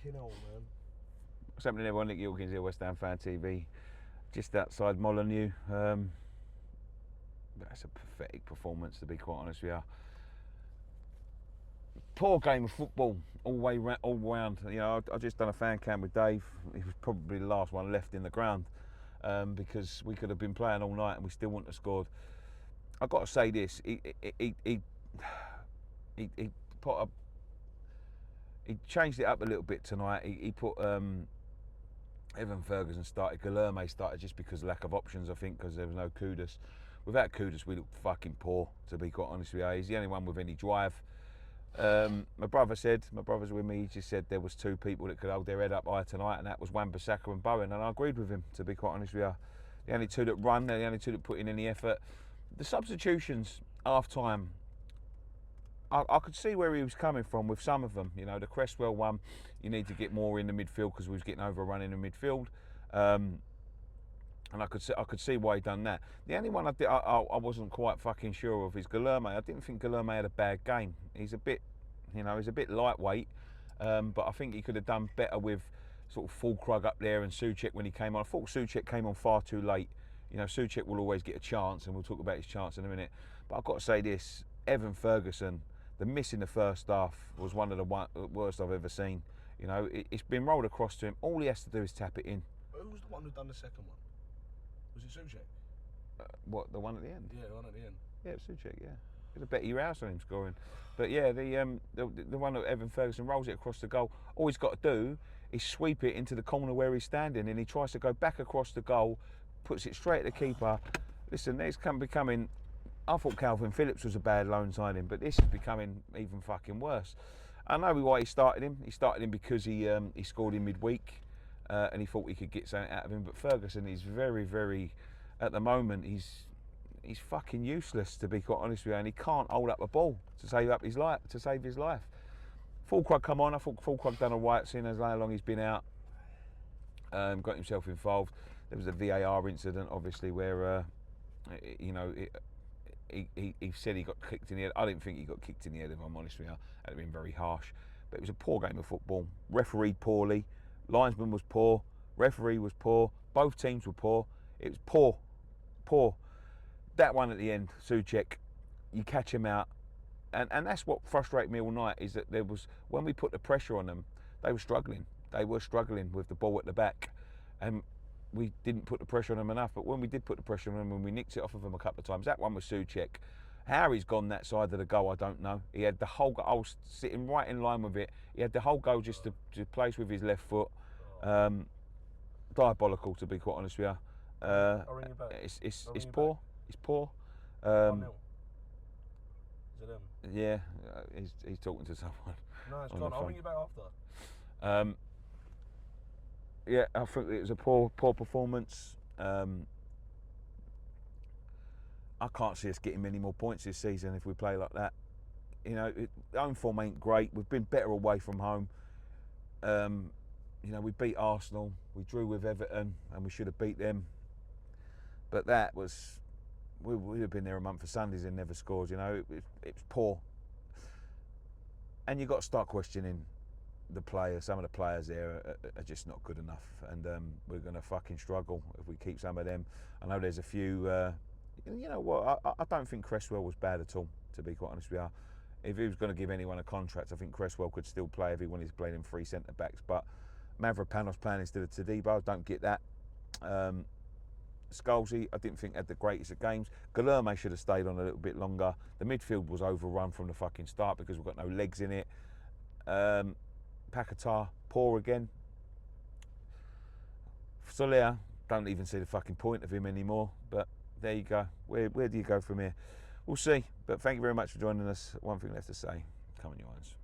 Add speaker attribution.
Speaker 1: Fucking hell, man.
Speaker 2: What's happening, everyone? Nick Wilkins here, West Ham Fan TV, just outside Molineux. That's a pathetic performance, to be quite honest with you. Poor game of football all round. You know, I just done a fan cam with Dave. He was probably the last one left in the ground because we could have been playing all night and we still wouldn't have scored. I've got to say this: he put a, he changed it up a little bit tonight. He put Evan Ferguson started, Guilherme started just because of lack of options, I think, because there was no Kudus. Without Kudus, we looked fucking poor, to be quite honest with you. He's the only one with any drive. My brother's with me, he just said there was two people that could hold their head up high tonight, and that was Wan-Bissaka and Bowen, and I agreed with him, to be quite honest with you. The only two that run, they're the only two that put in any effort. The substitutions, half-time, I could see where he was coming from with some of them. You know, the Cresswell one, you need to get more in the midfield because we was getting overrun in the midfield. And I could see why he done that. The only one I wasn't quite fucking sure of is Guilherme. I didn't think Guilherme had a bad game. He's a bit, you know, he's a bit lightweight, but I think he could have done better with sort of Fulkrug up there and Souček when he came on. I thought Souček came on far too late. You know, Souček will always get a chance, and we'll talk about his chance in a minute. But I've got to say this: Evan Ferguson, the miss in the first half was one of the worst I've ever seen. You know, it's been rolled across to him. All he has to do is tap it in.
Speaker 1: Who was the one who done the second one? Was it Souček?
Speaker 2: What, the one at the end?
Speaker 1: Yeah, the one at the end.
Speaker 2: Yeah, it was Souček, yeah. There's a bet you house on him scoring. But yeah, the one that Evan Ferguson rolls it across the goal. All he's got to do is sweep it into the corner where he's standing, and he tries to go back across the goal, puts it straight at the keeper. Listen, it's becoming. I thought Calvin Phillips was a bad loan signing, but this is becoming even fucking worse. I know why he started him. He started him because he scored in midweek, and he thought he could get something out of him. But Ferguson is very, very, at the moment, he's fucking useless, to be quite honest with you, and he can't hold up a ball to save his life. Fulkrug come on. I thought Fulkrug done all right, seeing as how long he's been out. Got himself involved. There was a VAR incident, obviously, where you know. He said he got kicked in the head. I didn't think he got kicked in the head, if I'm honest with you. That'd have been very harsh. But it was a poor game of football. Refereed poorly. Linesman was poor. Referee was poor. Both teams were poor. It was poor. That one at the end, Souček, you catch him out. And that's what frustrated me all night, is that there was, when we put the pressure on them, they were struggling. They were struggling with the ball at the back. And we didn't put the pressure on them enough, but when we did put the pressure on them, when we nicked it off of them a couple of times, that one was Souček. How he's gone that side of the goal, I don't know. He had the whole goal, I was sitting right in line with it. He had the whole goal just to place with his left foot. Diabolical, to be quite honest with you.
Speaker 1: I'll ring you back.
Speaker 2: It's poor. It's poor.
Speaker 1: 1-0. Is it him?
Speaker 2: Yeah, he's talking to someone.
Speaker 1: No, it's gone. I'll ring you back after.
Speaker 2: Yeah, I think it was a poor performance. I can't see us getting many more points this season if we play like that. You know, home form ain't great. We've been better away from home. You know, we beat Arsenal, we drew with Everton, and we should have beat them. But that was, we'd have been there a month for Sundays and never scored. You know, it was poor. And you've got to start questioning the players. Some of the players there are just not good enough, and we're going to fucking struggle if we keep some of them. I know there's a few. You know what? I don't think Cresswell was bad at all, to be quite honest with you. If he was going to give anyone a contract, I think Cresswell could still play if he wanted to play in three centre backs. But Mavropanos playing instead of Tadibo, I don't get that. Scalzi, I didn't think had the greatest of games. Guilherme should have stayed on a little bit longer. The midfield was overrun from the fucking start because we've got no legs in it. Paquetá, poor again. Soler, don't even see the fucking point of him anymore. But there you go. Where do you go from here? We'll see. But thank you very much for joining us. One thing left to say. Come on, you irons.